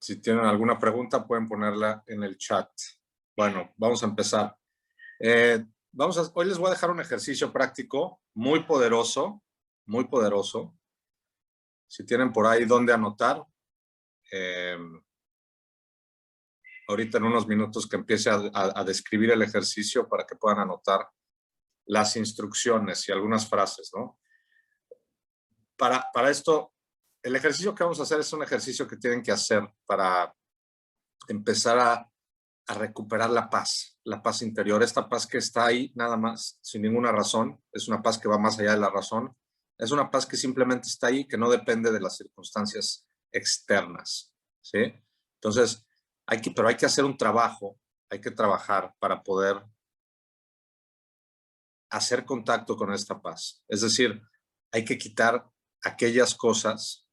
Si tienen alguna pregunta, pueden ponerla en el chat. Bueno, vamos a empezar. Hoy les voy a dejar un ejercicio práctico muy poderoso, muy poderoso. Si tienen por ahí dónde anotar, ahorita en unos minutos que empiece a describir el ejercicio para que puedan anotar las instrucciones y algunas frases, ¿no? Para esto, el ejercicio que vamos a hacer es un ejercicio que tienen que hacer para empezar a recuperar la paz interior. Esta paz que está ahí nada más, sin ninguna razón. Es una paz que va más allá de la razón. Es una paz que simplemente está ahí, que no depende de las circunstancias externas, ¿sí? Entonces, pero hay que hacer un trabajo, hay que trabajar para poder hacer contacto con esta paz. Es decir, hay que quitar aquellas cosas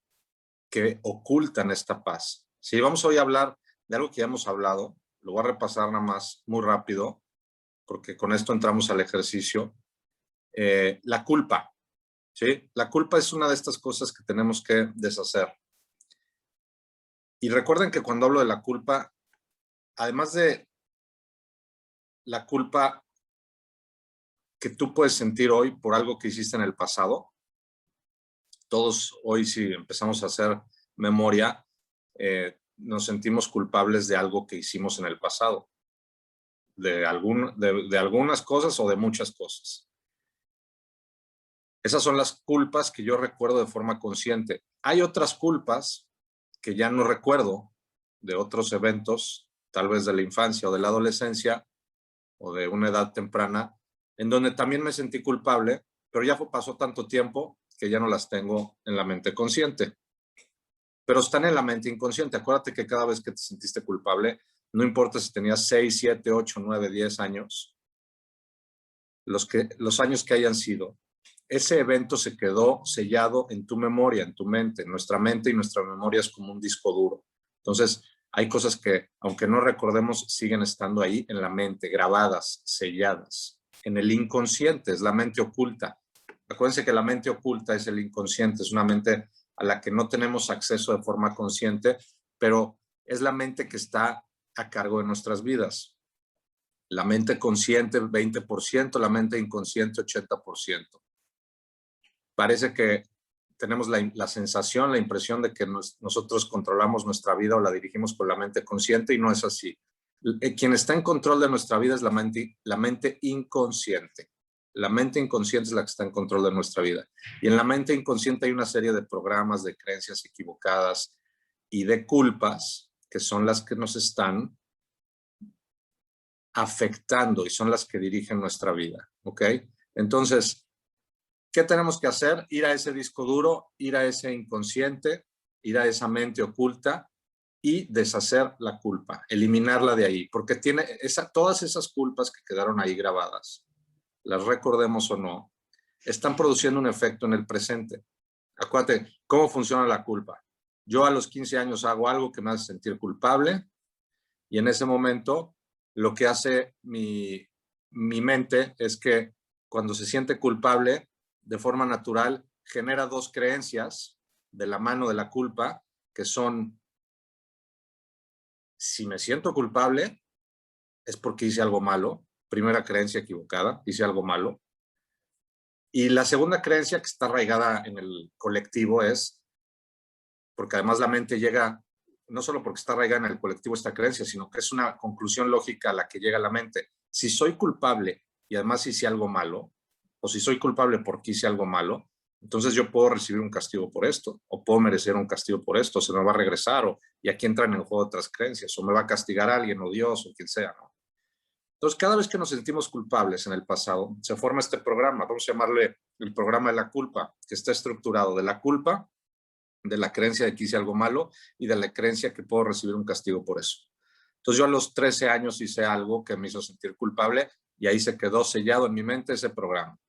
que ocultan esta paz. Sí, vamos hoy a hablar de algo que ya hemos hablado. Lo voy a repasar nada más muy rápido, porque con esto entramos al ejercicio. La culpa, ¿sí? La culpa es una de estas cosas que tenemos que deshacer. Y recuerden que cuando hablo de la culpa, además de la culpa que tú puedes sentir hoy por algo que hiciste en el pasado, todos hoy, si empezamos a hacer memoria, nos sentimos culpables de algo que hicimos en el pasado, de algunas cosas o de muchas cosas. Esas son las culpas que yo recuerdo de forma consciente. Hay otras culpas que ya no recuerdo, de otros eventos, tal vez de la infancia o de la adolescencia o de una edad temprana, en donde también me sentí culpable, pero ya pasó tanto tiempo que ya no las tengo en la mente consciente. Pero están en la mente inconsciente. Acuérdate que cada vez que te sentiste culpable, no importa si tenías 6, 7, 8, 9, 10 años, los años que hayan sido, ese evento se quedó sellado en tu memoria, en tu mente. Nuestra mente y nuestra memoria es como un disco duro. Entonces, hay cosas que, aunque no recordemos, siguen estando ahí en la mente, grabadas, selladas. En el inconsciente, es la mente oculta. Acuérdense que la mente oculta es el inconsciente, es una mente a la que no tenemos acceso de forma consciente, pero es la mente que está a cargo de nuestras vidas. La mente consciente 20%, la mente inconsciente 80%. Parece que tenemos la sensación, la impresión de que nosotros controlamos nuestra vida o la dirigimos con la mente consciente, y no es así. Quien está en control de nuestra vida es la mente inconsciente. La mente inconsciente es la que está en control de nuestra vida. Y en la mente inconsciente hay una serie de programas, de creencias equivocadas y de culpas que son las que nos están afectando y son las que dirigen nuestra vida, ¿ok? Entonces, ¿qué tenemos que hacer? Ir a ese disco duro, ir a ese inconsciente, ir a esa mente oculta y deshacer la culpa, eliminarla de ahí, porque todas esas culpas que quedaron ahí grabadas, las recordemos o no, están produciendo un efecto en el presente. Acuérdate, ¿cómo funciona la culpa? Yo a los 15 años hago algo que me hace sentir culpable y en ese momento lo que hace mi mente es que cuando se siente culpable, de forma natural, genera dos creencias de la mano de la culpa, que son: si me siento culpable, es porque hice algo malo. Primera creencia equivocada, hice algo malo. Y la segunda creencia, que está arraigada en el colectivo, es, porque además la mente llega, no solo porque está arraigada en el colectivo esta creencia, sino que es una conclusión lógica a la que llega la mente. Si soy culpable y además hice algo malo, o si soy culpable porque hice algo malo, entonces yo puedo recibir un castigo por esto, o puedo merecer un castigo por esto, se me va a regresar, y aquí entran en el juego otras creencias, o me va a castigar alguien, o Dios, o quien sea, ¿no? Entonces, cada vez que nos sentimos culpables en el pasado, se forma este programa, vamos a llamarle el programa de la culpa, que está estructurado de la culpa, de la creencia de que hice algo malo y de la creencia que puedo recibir un castigo por eso. Entonces, yo a los 13 años hice algo que me hizo sentir culpable y ahí se quedó sellado en mi mente ese programa.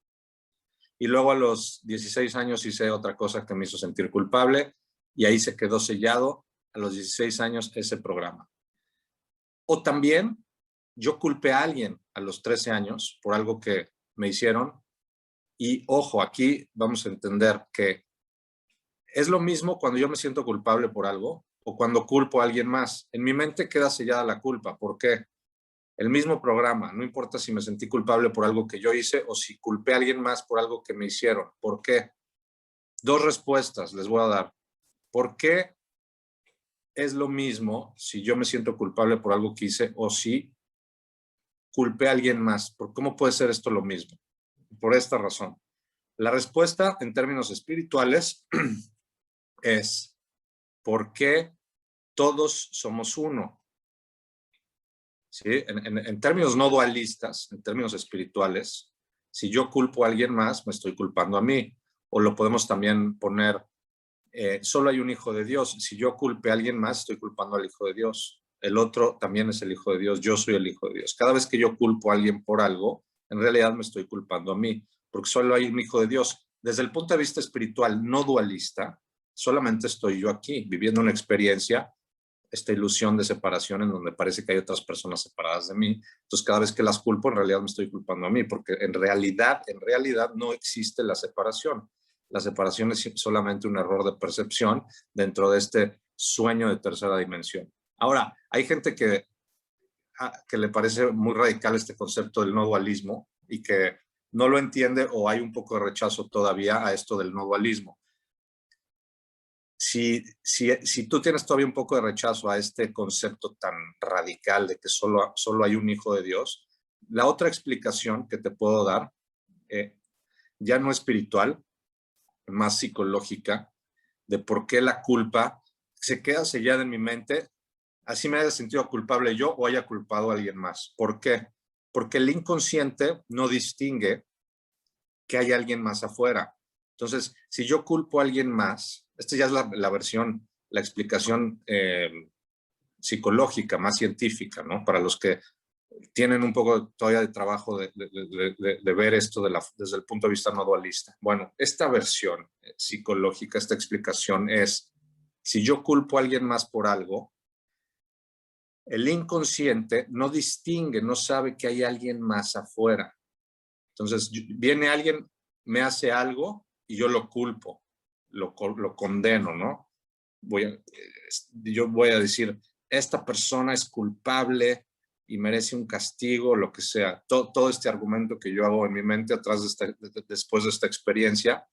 Y luego a los 16 años hice otra cosa que me hizo sentir culpable y ahí se quedó sellado a los 16 años ese programa. O también yo culpé a alguien a los 13 años por algo que me hicieron. Y ojo, aquí vamos a entender que es lo mismo cuando yo me siento culpable por algo o cuando culpo a alguien más. En mi mente queda sellada la culpa. ¿Por qué? El mismo programa, no importa si me sentí culpable por algo que yo hice o si culpé a alguien más por algo que me hicieron. ¿Por qué? Dos respuestas les voy a dar. ¿Por qué es lo mismo si yo me siento culpable por algo que hice o si culpé a alguien más? ¿Cómo puede ser esto lo mismo? Por esta razón. La respuesta en términos espirituales es ¿por qué todos somos uno? ¿Sí? En términos no dualistas, en términos espirituales, si yo culpo a alguien más, me estoy culpando a mí. O lo podemos también poner, solo hay un hijo de Dios. Si yo culpe a alguien más, estoy culpando al hijo de Dios. El otro también es el hijo de Dios. Yo soy el hijo de Dios. Cada vez que yo culpo a alguien por algo, en realidad me estoy culpando a mí, porque solo hay un hijo de Dios. Desde el punto de vista espiritual no dualista, solamente estoy yo aquí, viviendo una experiencia, esta ilusión de separación en donde parece que hay otras personas separadas de mí. Entonces, cada vez que las culpo, en realidad me estoy culpando a mí, porque en realidad no existe la separación. La separación es solamente un error de percepción dentro de este sueño de tercera dimensión. Ahora, hay gente que le parece muy radical este concepto del no dualismo y que no lo entiende o hay un poco de rechazo todavía a esto del no dualismo. Si tú tienes todavía un poco de rechazo a este concepto tan radical de que solo hay un hijo de Dios, la otra explicación que te puedo dar, ya no espiritual, más psicológica, de por qué la culpa se queda sellada en mi mente, así me haya sentido culpable yo o haya culpado a alguien más. ¿Por qué? Porque el inconsciente no distingue que hay alguien más afuera. Entonces, si yo culpo a alguien más, esta ya es la versión, la explicación psicológica, más científica, ¿no? Para los que tienen un poco todavía de trabajo de ver esto desde el punto de vista no dualista. Bueno, esta versión psicológica, esta explicación es, si yo culpo a alguien más por algo, el inconsciente no distingue, no sabe que hay alguien más afuera. Entonces, viene alguien, me hace algo y yo lo culpo, lo condeno, ¿no? Yo voy a decir, esta persona es culpable y merece un castigo, lo que sea. Todo este argumento que yo hago en mi mente después de esta experiencia.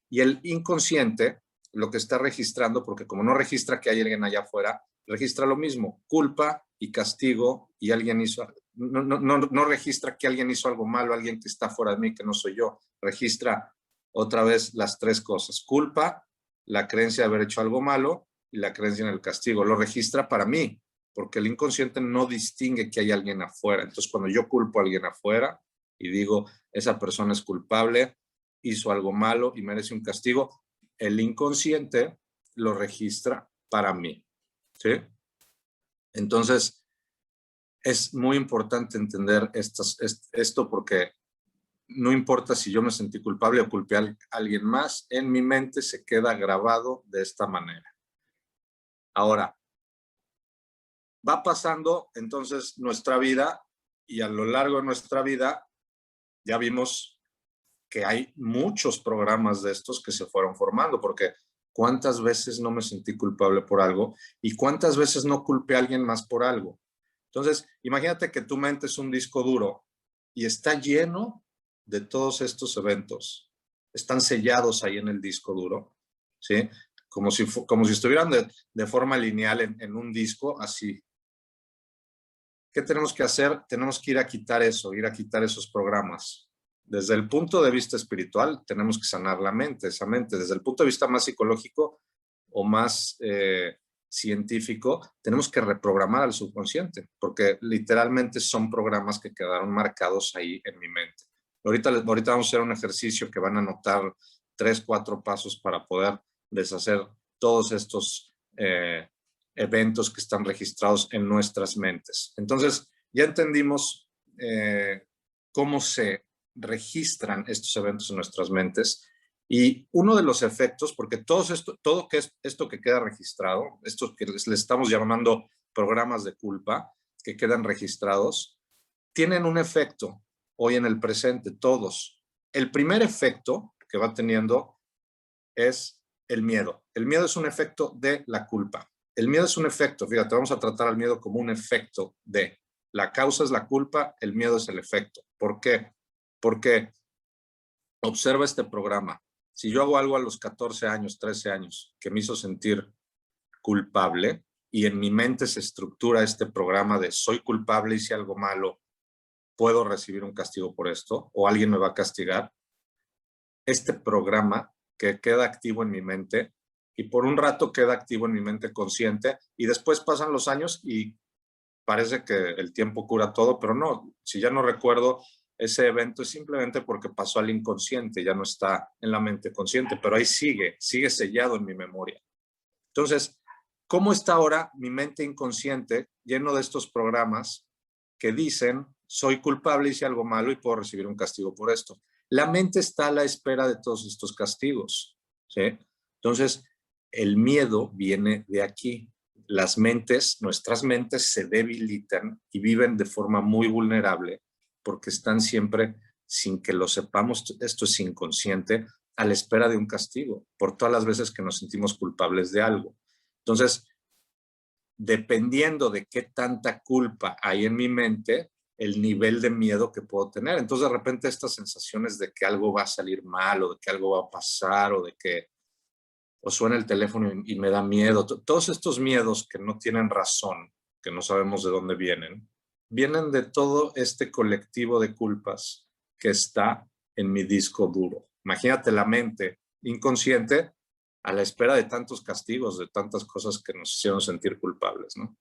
Y el inconsciente lo que está registrando, porque como no registra que hay alguien allá afuera, registra lo mismo, culpa y castigo, y alguien hizo, no registra que alguien hizo algo malo, alguien que está fuera de mí, que no soy yo. Registra otra vez las tres cosas: culpa, la creencia de haber hecho algo malo y la creencia en el castigo. Lo registra para mí, porque el inconsciente no distingue que hay alguien afuera. Entonces, cuando yo culpo a alguien afuera y digo, esa persona es culpable, hizo algo malo y merece un castigo, el inconsciente lo registra para mí, ¿sí? Entonces, es muy importante entender esto porque no importa si yo me sentí culpable o culpé a alguien más, en mi mente se queda grabado de esta manera. Ahora, va pasando entonces nuestra vida y a lo largo de nuestra vida ya vimos que hay muchos programas de estos que se fueron formando, porque ¿cuántas veces no me sentí culpable por algo y cuántas veces no culpé a alguien más por algo? Entonces, imagínate que tu mente es un disco duro y está lleno de todos estos eventos. Están sellados ahí en el disco duro, ¿sí? Como si estuvieran de forma lineal en un disco, así. ¿Qué tenemos que hacer? Tenemos que ir a quitar eso, ir a quitar esos programas. Desde el punto de vista espiritual, tenemos que sanar la mente, esa mente. Desde el punto de vista más psicológico o más científico, tenemos que reprogramar al subconsciente, porque literalmente son programas que quedaron marcados ahí en mi mente. Ahorita vamos a hacer un ejercicio que van a anotar 3, 4 pasos para poder deshacer todos estos eventos que están registrados en nuestras mentes. Entonces, ya entendimos cómo se registran estos eventos en nuestras mentes. Y uno de los efectos, porque todo esto que queda registrado, esto que les estamos llamando programas de culpa, que quedan registrados, tienen un efecto hoy en el presente, todos. El primer efecto que va teniendo es el miedo. El miedo es un efecto de la culpa. el miedo es un efecto. Fíjate, vamos a tratar al miedo como un efecto de. La causa es la culpa, el miedo es el efecto. ¿Por qué? Porque observa este programa. Si yo hago algo a los 14 años, 13 años, que me hizo sentir culpable, y en mi mente se estructura este programa de soy culpable, hice algo malo, puedo recibir un castigo por esto, o alguien me va a castigar, este programa que queda activo en mi mente, y por un rato queda activo en mi mente consciente, y después pasan los años y parece que el tiempo cura todo, pero no, si ya no recuerdo ese evento es simplemente porque pasó al inconsciente, ya no está en la mente consciente, pero ahí sigue sellado en mi memoria. Entonces, ¿cómo está ahora mi mente inconsciente lleno de estos programas que dicen, soy culpable, hice algo malo y puedo recibir un castigo por esto? La mente está a la espera de todos estos castigos, ¿sí? Entonces, el miedo viene de aquí. Las mentes, nuestras mentes se debilitan y viven de forma muy vulnerable porque están siempre, sin que lo sepamos, esto es inconsciente, a la espera de un castigo por todas las veces que nos sentimos culpables de algo. Entonces, dependiendo de qué tanta culpa hay en mi mente, el nivel de miedo que puedo tener. Entonces, de repente, estas sensaciones de que algo va a salir mal o de que algo va a pasar o de que o suena el teléfono y me da miedo. Todos estos miedos que no tienen razón, que no sabemos de dónde vienen, vienen de todo este colectivo de culpas que está en mi disco duro. Imagínate la mente inconsciente a la espera de tantos castigos, de tantas cosas que nos hicieron sentir culpables, ¿no?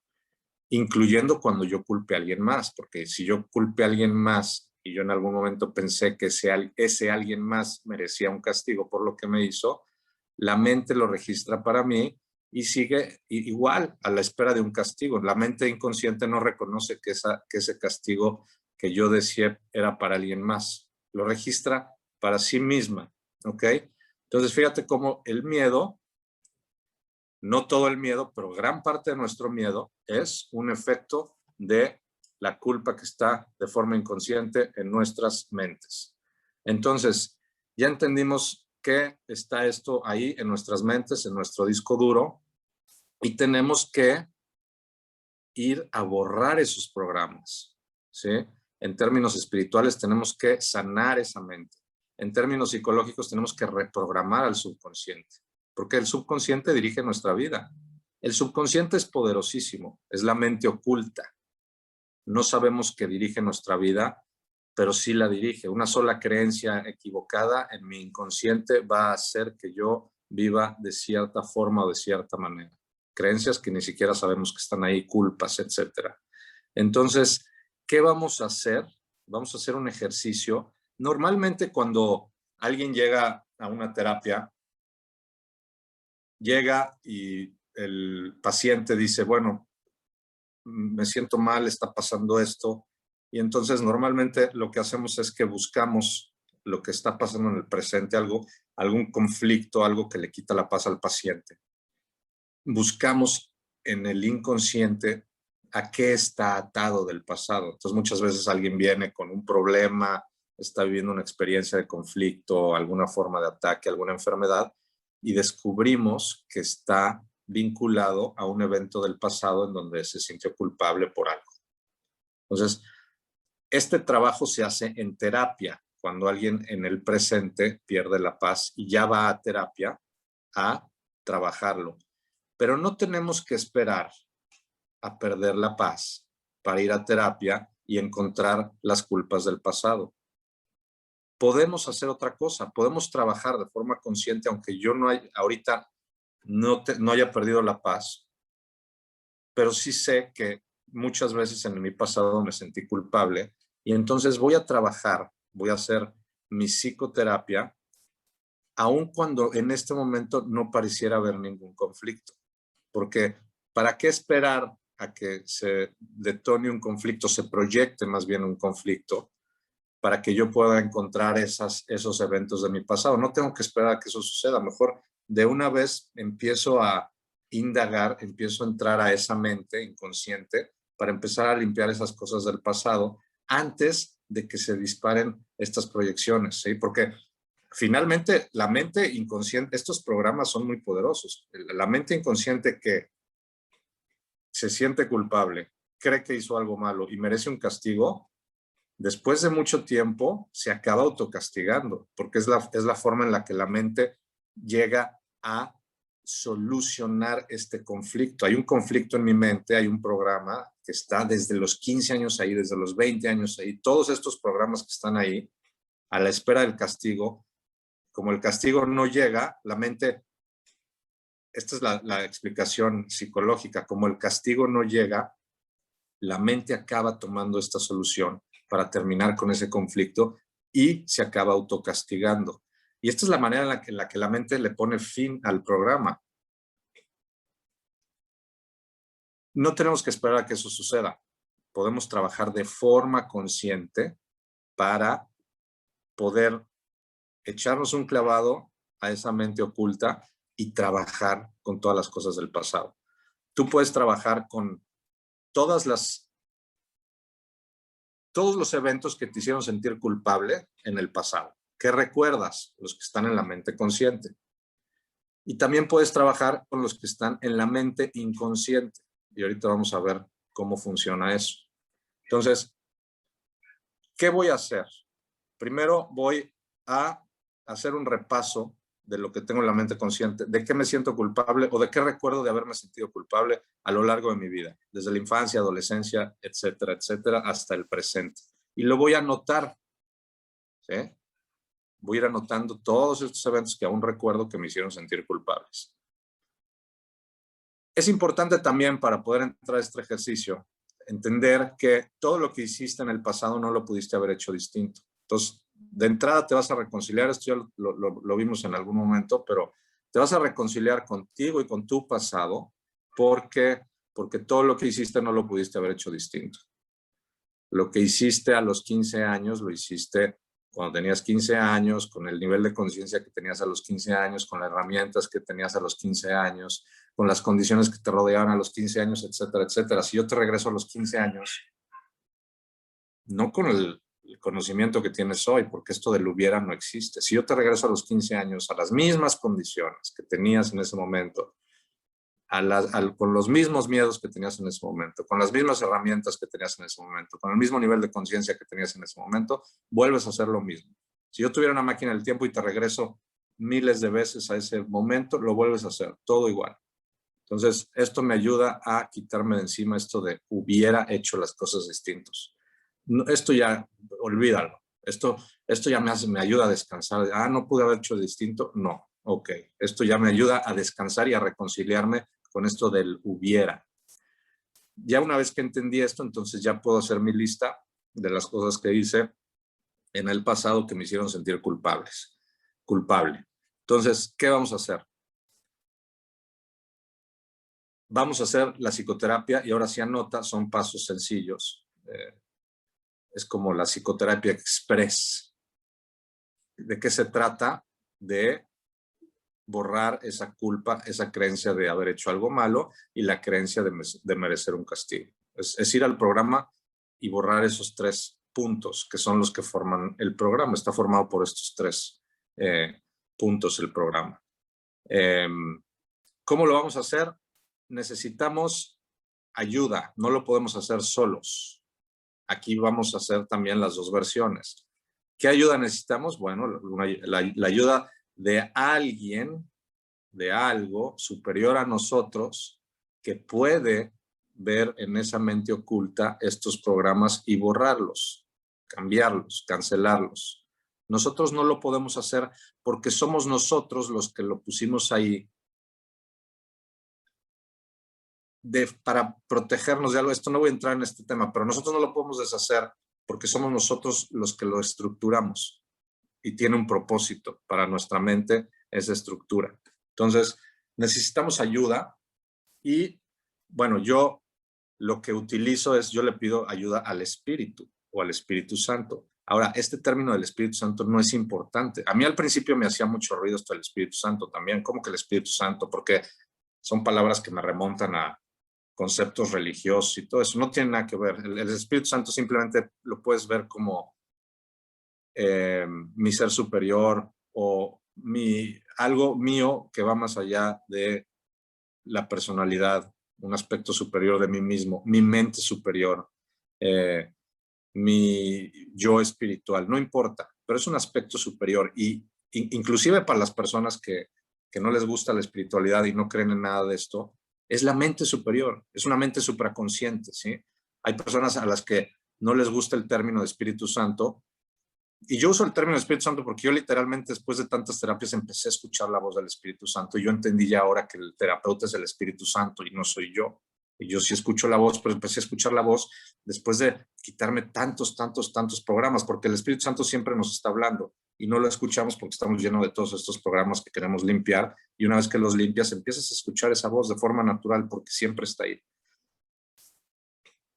Incluyendo cuando yo culpe a alguien más, porque si yo culpe a alguien más y yo en algún momento pensé que ese alguien más merecía un castigo por lo que me hizo, la mente lo registra para mí y sigue igual a la espera de un castigo. La mente inconsciente no reconoce que ese castigo que yo decía era para alguien más. Lo registra para sí misma, ¿ok? Entonces, fíjate cómo el miedo, no todo el miedo, pero gran parte de nuestro miedo es un efecto de la culpa que está de forma inconsciente en nuestras mentes. Entonces, ya entendimos que está esto ahí en nuestras mentes, en nuestro disco duro, y tenemos que ir a borrar esos programas, ¿sí? En términos espirituales tenemos que sanar esa mente. En términos psicológicos tenemos que reprogramar al subconsciente, porque el subconsciente dirige nuestra vida. El subconsciente es poderosísimo, es la mente oculta. No sabemos que dirige nuestra vida, pero sí la dirige. Una sola creencia equivocada en mi inconsciente va a hacer que yo viva de cierta forma o de cierta manera. Creencias que ni siquiera sabemos que están ahí, culpas, etc. Entonces, ¿qué vamos a hacer? Vamos a hacer un ejercicio. Normalmente cuando alguien llega a una terapia, llega y el paciente dice, bueno, me siento mal, está pasando esto. Y entonces normalmente lo que hacemos es que buscamos lo que está pasando en el presente, algún conflicto, algo que le quita la paz al paciente. Buscamos en el inconsciente a qué está atado del pasado. Entonces muchas veces alguien viene con un problema, está viviendo una experiencia de conflicto, alguna forma de ataque, alguna enfermedad, y descubrimos que está vinculado a un evento del pasado en donde se sintió culpable por algo. Entonces, este trabajo se hace en terapia, cuando alguien en el presente pierde la paz y ya va a terapia a trabajarlo. Pero no tenemos que esperar a perder la paz para ir a terapia y encontrar las culpas del pasado. Podemos hacer otra cosa, podemos trabajar de forma consciente, aunque yo ahorita no haya perdido la paz, pero sí sé que muchas veces en mi pasado me sentí culpable y entonces voy a trabajar, voy a hacer mi psicoterapia, aun cuando en este momento no pareciera haber ningún conflicto. Porque ¿para qué esperar a que se detone un conflicto, se proyecte más bien un conflicto, para que yo pueda encontrar esos eventos de mi pasado? No tengo que esperar a que eso suceda. Mejor de una vez empiezo a indagar, empiezo a entrar a esa mente inconsciente para empezar a limpiar esas cosas del pasado antes de que se disparen estas proyecciones, ¿sí? Porque finalmente la mente inconsciente, estos programas son muy poderosos. La mente inconsciente que se siente culpable, cree que hizo algo malo y merece un castigo, después de mucho tiempo se acaba autocastigando, porque es la forma en la que la mente llega a solucionar este conflicto. Hay un conflicto en mi mente, hay un programa que está desde los 15 años ahí, desde los 20 años ahí, todos estos programas que están ahí a la espera del castigo. Como el castigo no llega, la mente, esta es la explicación psicológica, como el castigo no llega, la mente acaba tomando esta solución para terminar con ese conflicto y se acaba autocastigando. Y esta es la manera en la que la mente le pone fin al programa. No tenemos que esperar a que eso suceda. Podemos trabajar de forma consciente para poder echarnos un clavado a esa mente oculta y trabajar con todas las cosas del pasado. Tú puedes trabajar con todos los eventos que te hicieron sentir culpable en el pasado. ¿Qué recuerdas? Los que están en la mente consciente. Y también puedes trabajar con los que están en la mente inconsciente. Y ahorita vamos a ver cómo funciona eso. Entonces, ¿qué voy a hacer? Primero voy a hacer un repaso de lo que tengo en la mente consciente, de qué me siento culpable o de qué recuerdo de haberme sentido culpable a lo largo de mi vida, desde la infancia, adolescencia, etcétera, etcétera, hasta el presente. Y lo voy a anotar, ¿sí? Voy a ir anotando todos estos eventos que aún recuerdo que me hicieron sentir culpables. Es importante también para poder entrar a este ejercicio, entender que todo lo que hiciste en el pasado no lo pudiste haber hecho distinto. Entonces, de entrada te vas a reconciliar, esto ya lo vimos en algún momento, pero te vas a reconciliar contigo y con tu pasado porque todo lo que hiciste no lo pudiste haber hecho distinto. Lo que hiciste a los 15 años, lo hiciste cuando tenías 15 años, con el nivel de conciencia que tenías a los 15 años, con las herramientas que tenías a los 15 años, con las condiciones que te rodeaban a los 15 años, etcétera, etcétera. Si yo te regreso a los 15 años, no con el conocimiento que tienes hoy, porque esto del hubiera no existe. Si yo te regreso a los 15 años, a las mismas condiciones que tenías en ese momento, con los mismos miedos que tenías en ese momento, con las mismas herramientas que tenías en ese momento, con el mismo nivel de conciencia que tenías en ese momento, vuelves a hacer lo mismo. Si yo tuviera una máquina del tiempo y te regreso miles de veces a ese momento, lo vuelves a hacer, todo igual. Entonces, esto me ayuda a quitarme de encima esto de hubiera hecho las cosas distintos. No, esto ya, olvídalo. Esto ya me ayuda a descansar. No pude haber hecho distinto. No, ok. Esto ya me ayuda a descansar y a reconciliarme con esto del hubiera. Ya una vez que entendí esto, entonces ya puedo hacer mi lista de las cosas que hice en el pasado que me hicieron sentir culpable. Entonces, ¿qué vamos a hacer? Vamos a hacer la psicoterapia y ahora sí anota, son pasos sencillos. Es como la psicoterapia express. ¿De qué se trata? De borrar esa culpa, esa creencia de haber hecho algo malo y la creencia de merecer un castigo. Es ir al programa y borrar esos 3 puntos que son los que forman el programa. Está formado por estos 3 puntos el programa. ¿Cómo lo vamos a hacer? Necesitamos ayuda, no lo podemos hacer solos. Aquí vamos a hacer también las 2 versiones. ¿Qué ayuda necesitamos? Bueno, la ayuda de alguien, de algo superior a nosotros que puede ver en esa mente oculta estos programas y borrarlos, cambiarlos, cancelarlos. Nosotros no lo podemos hacer porque somos nosotros los que lo pusimos ahí para protegernos de algo. Esto no voy a entrar en este tema, pero nosotros no lo podemos deshacer porque somos nosotros los que lo estructuramos y tiene un propósito para nuestra mente esa estructura. Entonces, necesitamos ayuda y, bueno, yo lo que utilizo es, yo le pido ayuda al Espíritu o al Espíritu Santo. Ahora, este término del Espíritu Santo no es importante. A mí al principio me hacía mucho ruido esto del Espíritu Santo también. ¿Cómo que el Espíritu Santo? Porque son palabras que me remontan a conceptos religiosos y todo eso. No tiene nada que ver. El Espíritu Santo simplemente lo puedes ver como mi ser superior o algo mío que va más allá de la personalidad un aspecto superior de mí mismo, mi mente superior, mi yo espiritual, no importa, pero es un aspecto superior. Y inclusive para las personas que no les gusta la espiritualidad y no creen en nada de esto, es la mente superior, es una mente supraconsciente, ¿sí? Hay personas a las que no les gusta el término de Espíritu Santo, y yo uso el término Espíritu Santo porque yo literalmente después de tantas terapias empecé a escuchar la voz del Espíritu Santo, y yo entendí ya ahora que el terapeuta es el Espíritu Santo y no soy yo. Y yo sí escucho la voz, pero empecé a escuchar la voz después de quitarme tantos programas, porque el Espíritu Santo siempre nos está hablando y no lo escuchamos porque estamos llenos de todos estos programas que queremos limpiar, y una vez que los limpias empiezas a escuchar esa voz de forma natural porque siempre está ahí.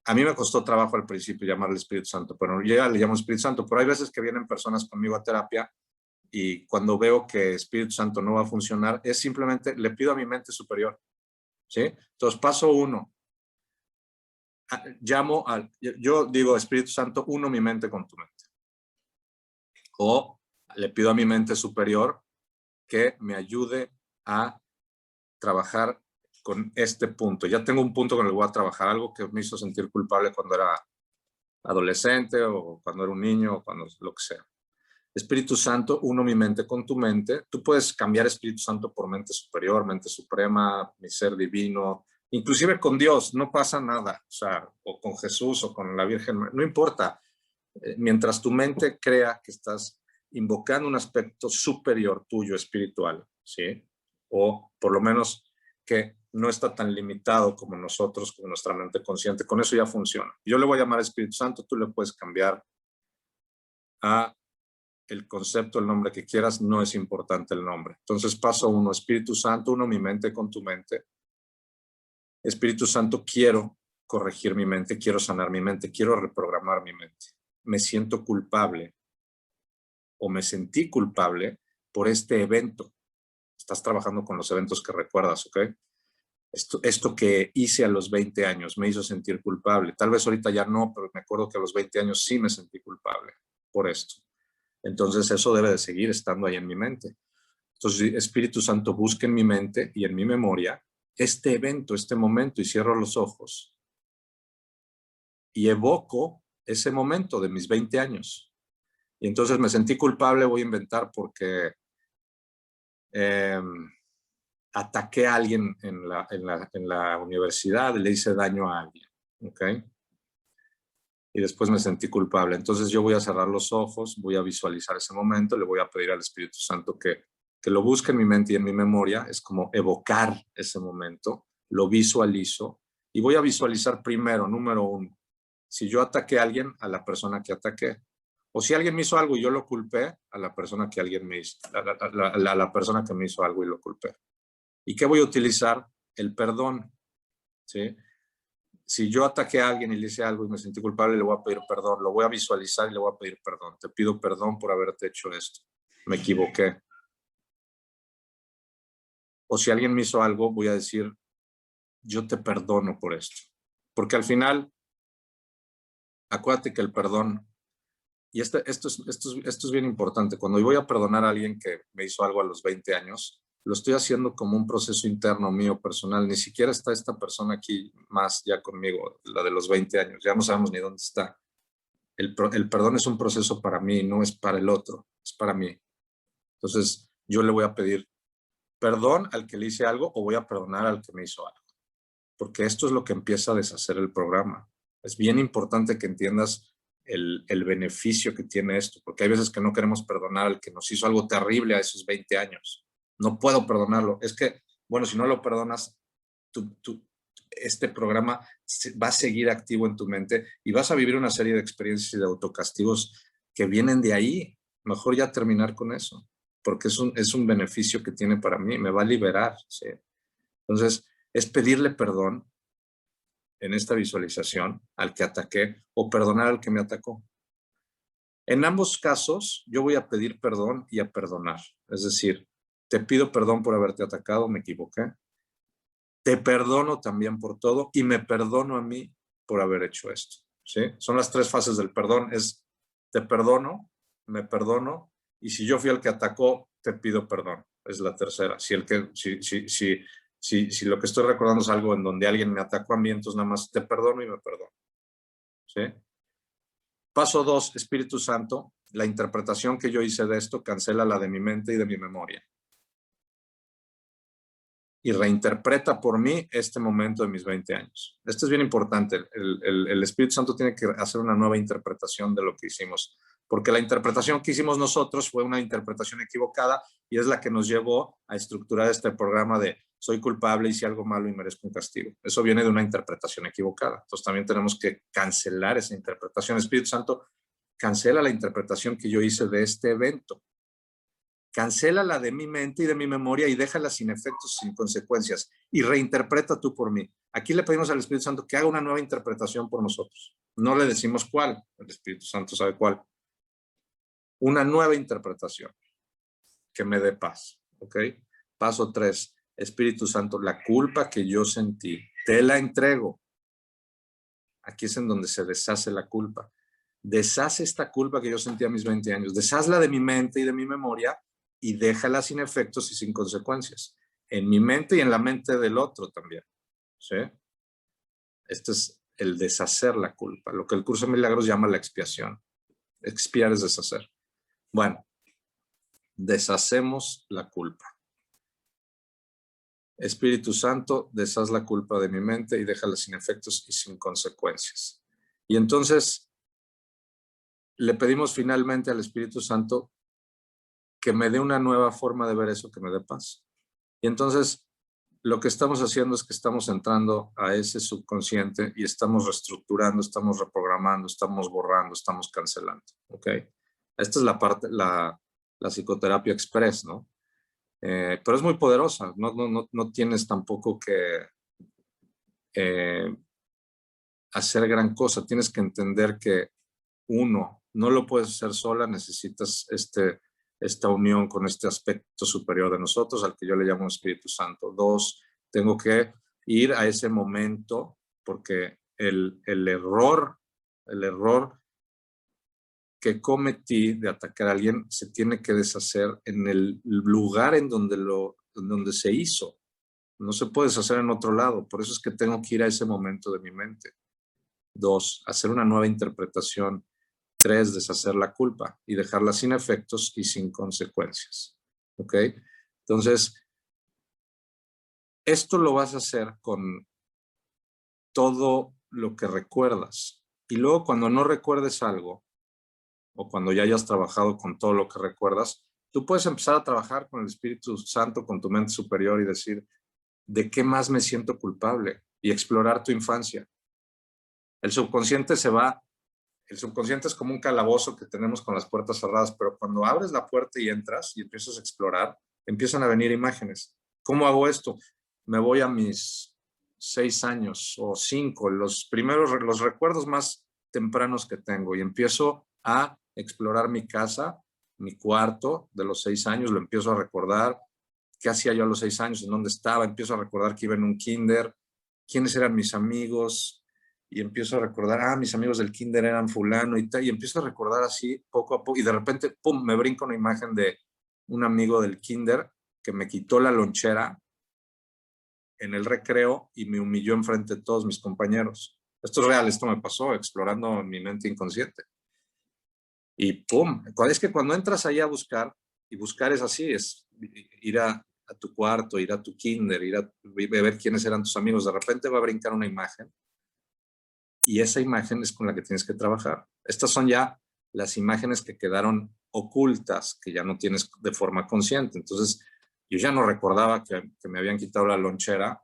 A mí me costó trabajo al principio llamarle Espíritu Santo, pero yo ya le llamo Espíritu Santo, pero hay veces que vienen personas conmigo a terapia y cuando veo que Espíritu Santo no va a funcionar, es simplemente le pido a mi mente superior, ¿sí? Entonces, paso 1, yo digo, Espíritu Santo, uno mi mente con tu mente. O le pido a mi mente superior que me ayude a trabajar con este punto. Ya tengo un punto con el que voy a trabajar, algo que me hizo sentir culpable cuando era adolescente o cuando era un niño o cuando lo que sea. Espíritu Santo, uno mi mente con tu mente. Tú puedes cambiar Espíritu Santo por mente superior, mente suprema, mi ser divino, inclusive con Dios, no pasa nada, o sea, o con Jesús o con la Virgen, no importa. Mientras tu mente crea que estás invocando un aspecto superior tuyo espiritual, ¿sí? O por lo menos que no está tan limitado como nosotros, como nuestra mente consciente, con eso ya funciona. Yo le voy a llamar Espíritu Santo, tú le puedes cambiar a el concepto, el nombre que quieras, no es importante el nombre. Entonces, paso 1, Espíritu Santo, uno mi mente con tu mente. Espíritu Santo, quiero corregir mi mente, quiero sanar mi mente, quiero reprogramar mi mente. Me siento culpable o me sentí culpable por este evento. Estás trabajando con los eventos que recuerdas, ¿ok? Esto que hice a los 20 años me hizo sentir culpable. Tal vez ahorita ya no, pero me acuerdo que a los 20 años sí me sentí culpable por esto. Entonces eso debe de seguir estando ahí en mi mente. Entonces, Espíritu Santo, busca en mi mente y en mi memoria este evento, este momento, y cierro los ojos y evoco ese momento de mis 20 años. Y entonces me sentí culpable, voy a inventar, porque ataqué a alguien en la universidad, le hice daño a alguien, ¿ok? Y después me sentí culpable. Entonces yo voy a cerrar los ojos, voy a visualizar ese momento, le voy a pedir al Espíritu Santo que lo busque en mi mente y en mi memoria. Es como evocar ese momento, lo visualizo y voy a visualizar primero, número 1, si yo ataqué a alguien, a la persona que ataqué. O si alguien me hizo algo y yo lo culpé, a la persona que alguien me hizo, a la persona que me hizo algo y lo culpé. ¿Y qué voy a utilizar? El perdón, ¿sí? Si yo ataqué a alguien y le hice algo y me sentí culpable, le voy a pedir perdón, lo voy a visualizar y le voy a pedir perdón. Te pido perdón por haberte hecho esto. Me equivoqué. O si alguien me hizo algo, voy a decir, yo te perdono por esto. Porque al final, acuérdate que el perdón, y esto es bien importante, cuando yo voy a perdonar a alguien que me hizo algo a los 20 años, lo estoy haciendo como un proceso interno mío, personal. Ni siquiera está esta persona aquí más ya conmigo, la de los 20 años. Ya no sabemos ni dónde está. El perdón es un proceso para mí, no es para el otro, es para mí. Entonces, yo le voy a pedir perdón al que le hice algo o voy a perdonar al que me hizo algo. Porque esto es lo que empieza a deshacer el programa. Es bien importante que entiendas el beneficio que tiene esto, porque hay veces que no queremos perdonar al que nos hizo algo terrible a esos 20 años. No puedo perdonarlo. Es que, bueno, si no lo perdonas, este programa va a seguir activo en tu mente y vas a vivir una serie de experiencias y de autocastigos que vienen de ahí. Mejor ya terminar con eso, porque es un beneficio que tiene para mí, me va a liberar, ¿sí? Entonces, es pedirle perdón en esta visualización al que ataqué o perdonar al que me atacó. En ambos casos, yo voy a pedir perdón y a perdonar. Es decir, te pido perdón por haberte atacado, me equivoqué. Te perdono también por todo y me perdono a mí por haber hecho esto, ¿sí? Son las 3 fases del perdón. Es te perdono, me perdono, y si yo fui el que atacó, te pido perdón. Es la tercera. Si Si lo que estoy recordando es algo en donde alguien me atacó a mí, entonces nada más te perdono y me perdono. ¿Sí? Paso 2, Espíritu Santo, la interpretación que yo hice de esto, cancela la de mi mente y de mi memoria. Y reinterpreta por mí este momento de mis 20 años. Esto es bien importante. El Espíritu Santo tiene que hacer una nueva interpretación de lo que hicimos, porque la interpretación que hicimos nosotros fue una interpretación equivocada y es la que nos llevó a estructurar este programa de soy culpable, hice algo malo y merezco un castigo. Eso viene de una interpretación equivocada. Entonces también tenemos que cancelar esa interpretación. Espíritu Santo, cancela la interpretación que yo hice de este evento. Cancela la de mi mente y de mi memoria y déjala sin efectos, sin consecuencias. Y reinterpreta tú por mí. Aquí le pedimos al Espíritu Santo que haga una nueva interpretación por nosotros. No le decimos cuál, el Espíritu Santo sabe cuál. Una nueva interpretación que me dé paz. ¿Ok? Paso 3. Espíritu Santo, la culpa que yo sentí, te la entrego. Aquí es en donde se deshace la culpa. Deshace esta culpa que yo sentí a mis 20 años. Deshazla de mi mente y de mi memoria y déjala sin efectos y sin consecuencias. En mi mente y en la mente del otro también. ¿Sí? Este es el deshacer la culpa, lo que el curso de milagros llama la expiación. Expiar es deshacer. Bueno, deshacemos la culpa. Espíritu Santo, deshaz la culpa de mi mente y déjala sin efectos y sin consecuencias. Y entonces le pedimos finalmente al Espíritu Santo que me dé una nueva forma de ver eso, que me dé paz. Y entonces lo que estamos haciendo es que estamos entrando a ese subconsciente y estamos reestructurando, estamos reprogramando, estamos borrando, estamos cancelando. ¿Ok? Esta es la parte, la psicoterapia express, ¿no? Pero es muy poderosa. No tienes tampoco que hacer gran cosa. Tienes que entender que uno, no lo puedes hacer sola, necesitas esta unión con este aspecto superior de nosotros, al que yo le llamo Espíritu Santo. 2, tengo que ir a ese momento, porque el error que cometí de atacar a alguien se tiene que deshacer en el lugar en donde se hizo. No se puede deshacer en otro lado. Por eso es que tengo que ir a ese momento de mi mente. 2, hacer una nueva interpretación. 3, deshacer la culpa y dejarla sin efectos y sin consecuencias. ¿Ok? Entonces, esto lo vas a hacer con todo lo que recuerdas. Y luego cuando no recuerdes algo, o cuando ya hayas trabajado con todo lo que recuerdas, tú puedes empezar a trabajar con el Espíritu Santo, con tu mente superior y decir, ¿de qué más me siento culpable? Y explorar tu infancia. El subconsciente es como un calabozo que tenemos con las puertas cerradas, pero cuando abres la puerta y entras y empiezas a explorar, empiezan a venir imágenes. ¿Cómo hago esto? Me voy a mis 6 años o 5, los recuerdos más tempranos que tengo y empiezo a explorar mi casa, mi cuarto de los 6 años, lo empiezo a recordar. ¿Qué hacía yo a los 6 años? ¿En dónde estaba? Empiezo a recordar que iba en un kinder, quiénes eran mis amigos, y empiezo a recordar, mis amigos del kinder eran fulano y tal, y empiezo a recordar así poco a poco, y de repente, pum, me brinca una imagen de un amigo del kinder que me quitó la lonchera en el recreo y me humilló enfrente de todos mis compañeros. Esto es real, esto me pasó explorando mi mente inconsciente. Y pum, es que cuando entras ahí a buscar, y buscar es así, es ir a tu cuarto, ir a tu kinder, ir a ver quiénes eran tus amigos, de repente va a brincar una imagen y esa imagen es con la que tienes que trabajar. Estas son ya las imágenes que quedaron ocultas, que ya no tienes de forma consciente. Entonces, yo ya no recordaba que me habían quitado la lonchera.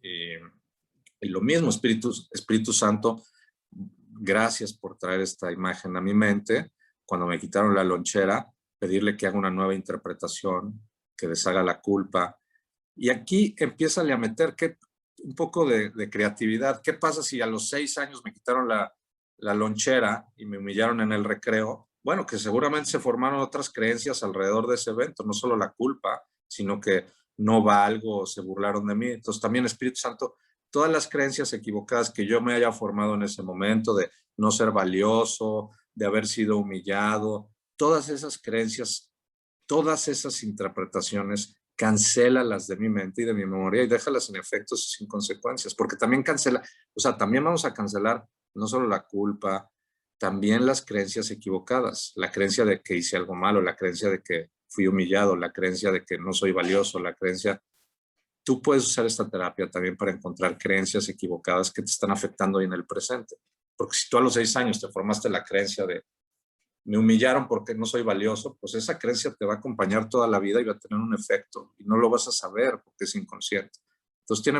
Y lo mismo, Espíritu Santo, gracias por traer esta imagen a mi mente. Cuando me quitaron la lonchera, pedirle que haga una nueva interpretación, que deshaga la culpa. Y aquí empiézale a meter un poco de creatividad. ¿Qué pasa si a los 6 años me quitaron la lonchera y me humillaron en el recreo? Bueno, que seguramente se formaron otras creencias alrededor de ese evento, no solo la culpa, sino que no valgo, se burlaron de mí. Entonces también Espíritu Santo, todas las creencias equivocadas que yo me haya formado en ese momento de no ser valioso, de haber sido humillado, todas esas creencias, todas esas interpretaciones, cancélalas de mi mente y de mi memoria y déjalas en efectos y sin consecuencias, porque también también vamos a cancelar no solo la culpa, también las creencias equivocadas, la creencia de que hice algo malo, la creencia de que fui humillado, la creencia de que no soy valioso, la creencia. Tú puedes usar esta terapia también para encontrar creencias equivocadas que te están afectando hoy en el presente. Porque si tú a los 6 años te formaste la creencia de me humillaron porque no soy valioso, pues esa creencia te va a acompañar toda la vida y va a tener un efecto y no lo vas a saber porque es inconsciente. Entonces tiene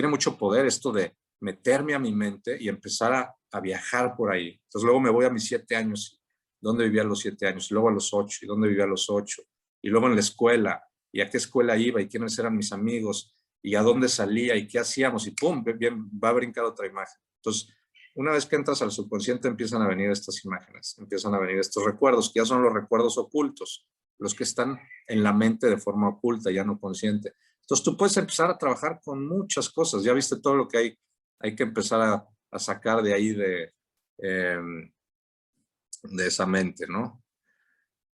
mucho poder esto de meterme a mi mente y empezar a viajar por ahí. Entonces luego me voy a mis 7 años, ¿dónde vivía a los 7 años? Y luego a los 8, ¿y dónde vivía a los 8? Y luego en la escuela, ¿y a qué escuela iba? ¿Y quiénes eran mis amigos? ¿Y a dónde salía? ¿Y qué hacíamos? Y pum, bien, va a brincar otra imagen. Entonces, una vez que entras al subconsciente empiezan a venir estas imágenes, empiezan a venir estos recuerdos, que ya son los recuerdos ocultos, los que están en la mente de forma oculta, ya no consciente. Entonces tú puedes empezar a trabajar con muchas cosas. Ya viste todo lo que hay que empezar a sacar de ahí de esa mente, ¿no?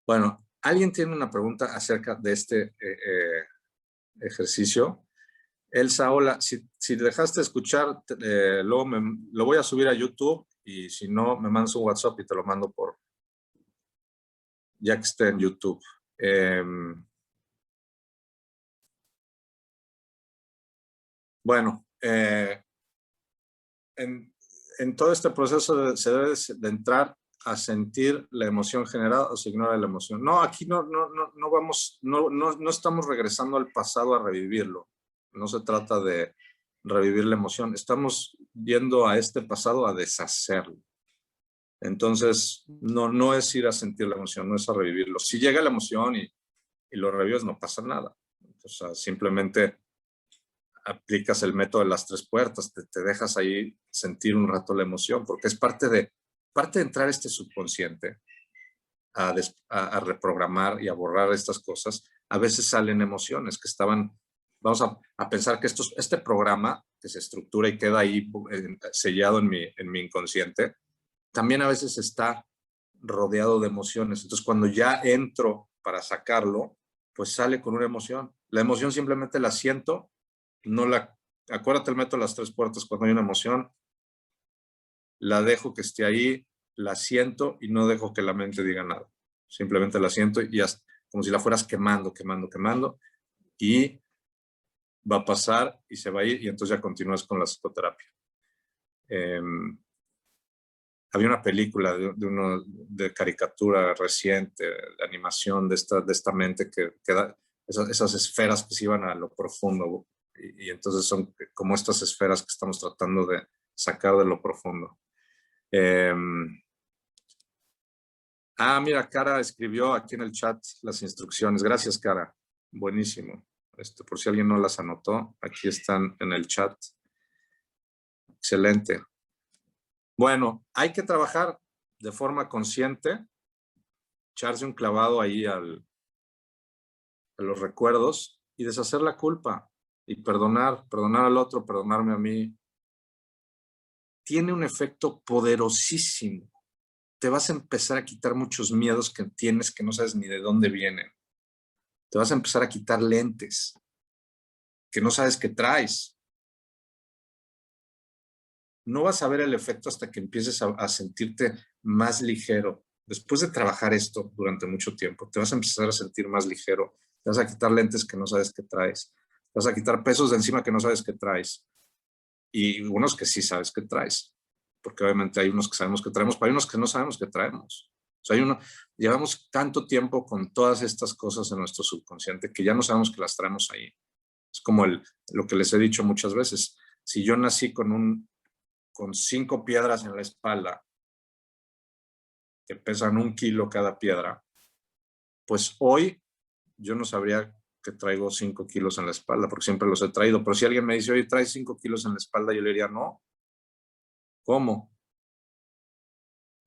Bueno, ¿alguien tiene una pregunta acerca de este ejercicio? Elsa, hola, si dejaste de escuchar, luego lo voy a subir a YouTube y si no, me mandas un WhatsApp y te lo mando ya que esté en YouTube. Bueno, en todo este proceso se debe de entrar a sentir la emoción generada o se ignora la emoción. No, aquí no vamos, no estamos regresando al pasado a revivirlo. No se trata de revivir la emoción. Estamos yendo a este pasado a deshacerlo. Entonces, no es ir a sentir la emoción, no es a revivirlo. Si llega la emoción y lo revives, no pasa nada. O sea, simplemente aplicas el método de las 3 puertas, te dejas ahí sentir un rato la emoción, porque es parte de entrar a este subconsciente, a reprogramar y a borrar estas cosas. A veces salen emociones que estaban, vamos a pensar que este programa que se estructura y queda ahí sellado en mi inconsciente, también a veces está rodeado de emociones. Entonces, cuando ya entro para sacarlo, pues sale con una emoción. La emoción simplemente la siento, acuérdate el método de las 3 puertas, cuando hay una emoción, la dejo que esté ahí, la siento y no dejo que la mente diga nada. Simplemente la siento y como si la fueras quemando, y va a pasar y se va a ir y entonces ya continúas con la psicoterapia. Había una película de caricatura reciente, de animación de esta mente que da esas esferas que se iban a lo profundo y entonces son como estas esferas que estamos tratando de sacar de lo profundo. Mira, Cara escribió aquí en el chat las instrucciones. Gracias, Cara. Buenísimo. Por si alguien no las anotó, aquí están en el chat. Excelente. Bueno, hay que trabajar de forma consciente, echarse un clavado ahí a los recuerdos y deshacer la culpa y perdonar al otro, perdonarme a mí. Tiene un efecto poderosísimo. Te vas a empezar a quitar muchos miedos que tienes que no sabes ni de dónde vienen. Te vas a empezar a quitar lentes que no sabes que traes. No vas a ver el efecto hasta que empieces a sentirte más ligero. Después de trabajar esto durante mucho tiempo, te vas a empezar a sentir más ligero. Te vas a quitar lentes que no sabes que traes. Te vas a quitar pesos de encima que no sabes que traes. Y unos que sí sabes que traes. Porque obviamente hay unos que sabemos que traemos, pero hay unos que no sabemos que traemos. O sea, llevamos tanto tiempo con todas estas cosas en nuestro subconsciente que ya no sabemos que las traemos ahí. Es como lo que les he dicho muchas veces. Si yo nací con 5 piedras en la espalda, que pesan 1 kilo cada piedra, pues hoy yo no sabría que traigo 5 kilos en la espalda, porque siempre los he traído. Pero si alguien me dice, oye, traes 5 kilos en la espalda, yo le diría, no. ¿Cómo?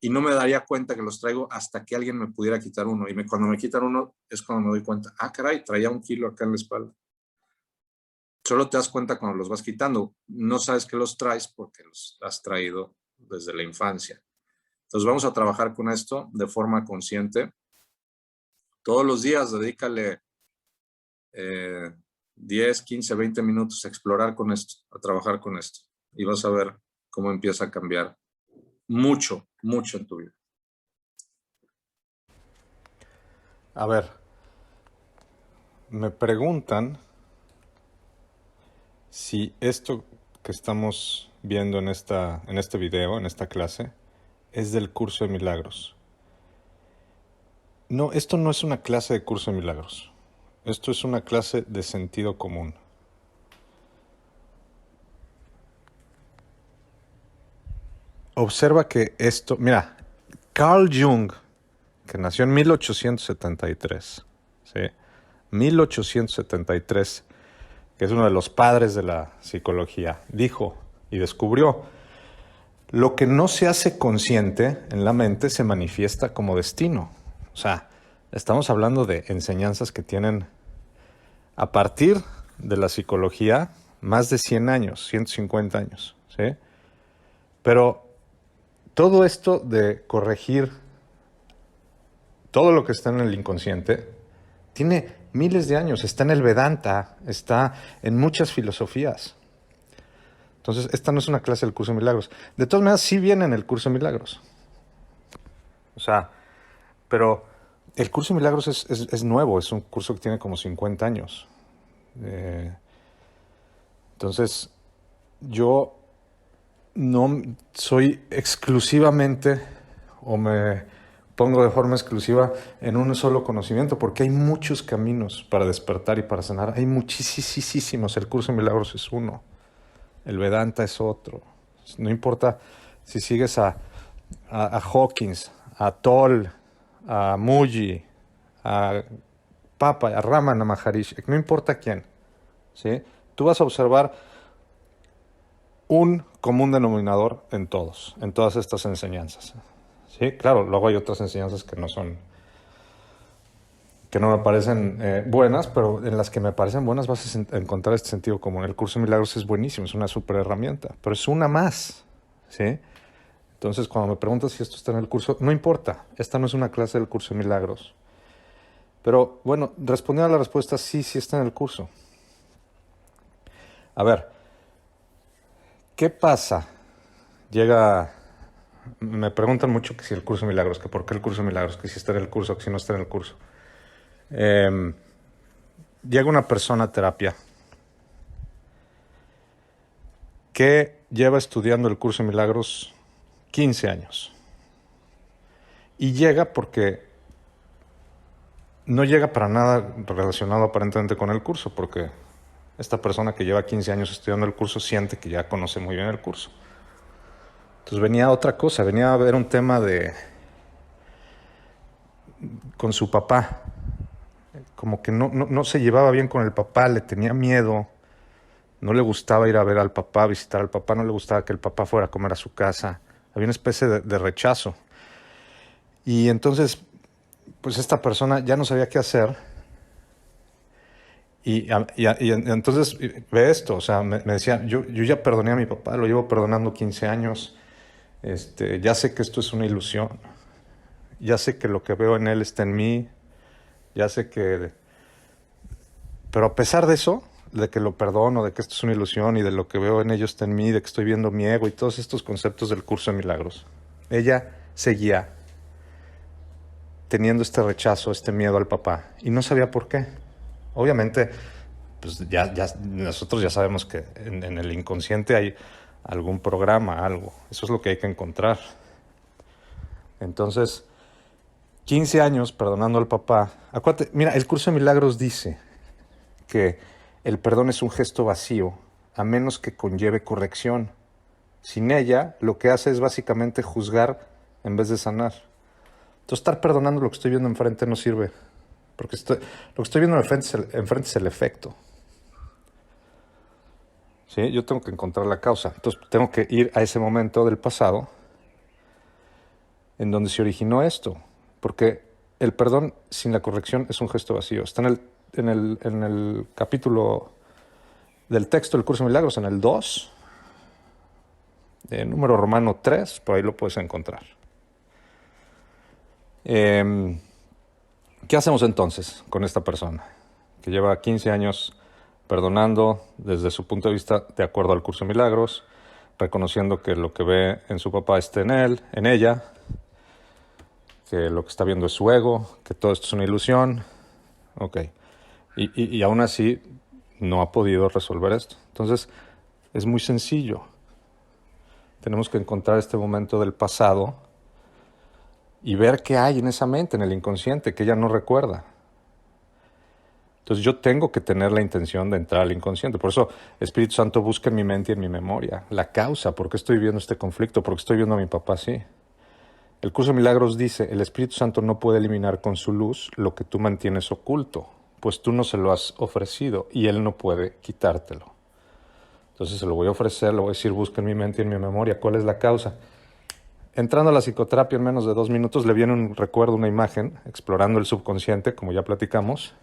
Y no me daría cuenta que los traigo hasta que alguien me pudiera quitar uno. Y cuando me quitan uno es cuando me doy cuenta, caray, traía 1 kilo acá en la espalda. Solo te das cuenta cuando los vas quitando. No sabes que los traes porque los has traído desde la infancia. Entonces vamos a trabajar con esto de forma consciente. Todos los días dedícale eh, 10, 15, 20 minutos a explorar con esto, a trabajar con esto. Y vas a ver cómo empieza a cambiar mucho, mucho en tu vida. A ver, me preguntan si esto que estamos viendo en este video, en esta clase, es del curso de milagros. No, esto no es una clase de curso de milagros. Esto es una clase de sentido común. Observa que esto, mira, Carl Jung, que nació en 1873, ¿sí? 1873, que es uno de los padres de la psicología, dijo y descubrió: lo que no se hace consciente en la mente se manifiesta como destino. O sea, estamos hablando de enseñanzas que tienen, a partir de la psicología, más de 100 años, 150 años, ¿sí? Pero todo esto de corregir todo lo que está en el inconsciente tiene miles de años, está en el Vedanta, está en muchas filosofías. Entonces, esta no es una clase del curso de milagros. De todas maneras, sí viene en el curso de milagros. O sea, pero el curso de milagros es nuevo, es un curso que tiene como 50 años. Entonces, yo no soy exclusivamente, o me pongo de forma exclusiva en un solo conocimiento, porque hay muchos caminos para despertar y para sanar. Hay muchísimos. El curso de milagros es uno. El Vedanta es otro. No importa si sigues a Hawkins, a Toll, a Muji, a Papa, a Ramana Maharishi, no importa quién, ¿sí? Tú vas a observar un común denominador en todas estas enseñanzas, ¿sí? Claro, luego hay otras enseñanzas que no me parecen buenas, pero en las que me parecen buenas vas a encontrar este sentido común. El curso de milagros es buenísimo, es una súper herramienta, pero es una más, ¿sí? Entonces, cuando me preguntas si esto está en el curso, no importa, esta no es una clase del curso de milagros. Pero bueno, respondiendo a la respuesta, sí está en el curso. A ver, ¿qué pasa? Me preguntan mucho que si el curso de milagros, que por qué el curso de milagros, que si está en el curso, que si no está en el curso. Llega una persona a terapia que lleva estudiando el curso de milagros 15 años. Y llega porque no llega para nada relacionado aparentemente con el curso, porque esta persona que lleva 15 años estudiando el curso siente que ya conoce muy bien el curso. Entonces venía a otra cosa, venía a ver un tema con su papá. Como que no se llevaba bien con el papá, le tenía miedo, no le gustaba ir a ver al papá, visitar al papá, no le gustaba que el papá fuera a comer a su casa. Había una especie de rechazo. Y entonces, pues esta persona ya no sabía qué hacer. Y entonces ve esto, o sea, me decía, yo ya perdoné a mi papá, lo llevo perdonando 15 años, ya sé que esto es una ilusión, ya sé que lo que veo en él está en mí, ya sé que... Pero a pesar de eso, de que lo perdono, de que esto es una ilusión y de lo que veo en ellos está en mí, de que estoy viendo mi ego y todos estos conceptos del curso de milagros, ella seguía teniendo este rechazo, este miedo al papá y no sabía por qué. Obviamente, pues ya nosotros ya sabemos que en el inconsciente hay algún programa, algo. Eso es lo que hay que encontrar. Entonces, 15 años perdonando al papá. Acuérdate, mira, el curso de milagros dice que el perdón es un gesto vacío, a menos que conlleve corrección. Sin ella, lo que hace es básicamente juzgar en vez de sanar. Entonces, estar perdonando lo que estoy viendo enfrente no sirve, porque lo que estoy viendo enfrente es el efecto. ¿Sí? Yo tengo que encontrar la causa. Entonces, tengo que ir a ese momento del pasado en donde se originó esto, porque el perdón sin la corrección es un gesto vacío. Está en el capítulo del texto del curso de milagros, en el 2, número romano 3, por ahí lo puedes encontrar. ¿Qué hacemos entonces con esta persona? que lleva 15 años perdonando desde su punto de vista de acuerdo al curso de milagros, reconociendo que lo que ve en su papá está en él, en ella, que lo que está viendo es su ego, que todo esto es una ilusión. Ok. Y aún así no ha podido resolver esto. Entonces, es muy sencillo. Tenemos que encontrar este momento del pasado y ver qué hay en esa mente, en el inconsciente, que ella no recuerda. Entonces yo tengo que tener la intención de entrar al inconsciente. Por eso Espíritu Santo busca en mi mente y en mi memoria la causa, por qué estoy viviendo este conflicto, por qué estoy viendo a mi papá así. El curso de milagros dice, el Espíritu Santo no puede eliminar con su luz lo que tú mantienes oculto, pues tú no se lo has ofrecido y él no puede quitártelo. Entonces se lo voy a ofrecer, le voy a decir, busca en mi mente y en mi memoria cuál es la causa. Entrando a la psicoterapia en menos de 2 minutos le viene un recuerdo, una imagen, explorando el subconsciente, como ya platicamos,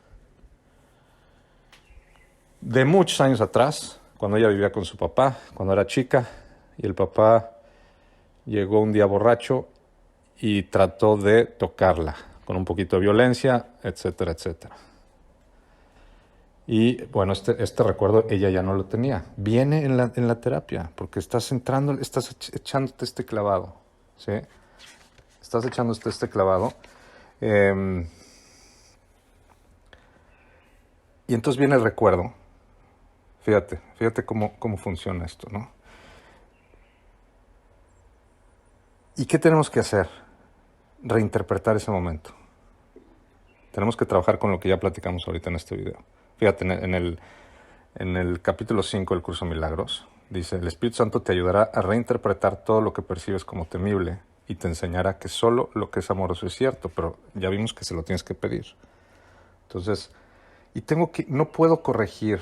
de muchos años atrás, cuando ella vivía con su papá, cuando era chica, y el papá llegó un día borracho y trató de tocarla, con un poquito de violencia, etcétera, etcétera. Y bueno, este recuerdo ella ya no lo tenía. Viene en la terapia, porque estás echándote este clavado, ¿sí? Estás echándote este clavado. Y entonces viene el recuerdo. Fíjate cómo funciona esto, ¿no? ¿Y qué tenemos que hacer? Reinterpretar ese momento. Tenemos que trabajar con lo que ya platicamos ahorita en este video. Fíjate, en el capítulo 5 del curso Milagros, dice, el Espíritu Santo te ayudará a reinterpretar todo lo que percibes como temible y te enseñará que solo lo que es amoroso es cierto, pero ya vimos que se lo tienes que pedir. Entonces, no puedo corregir.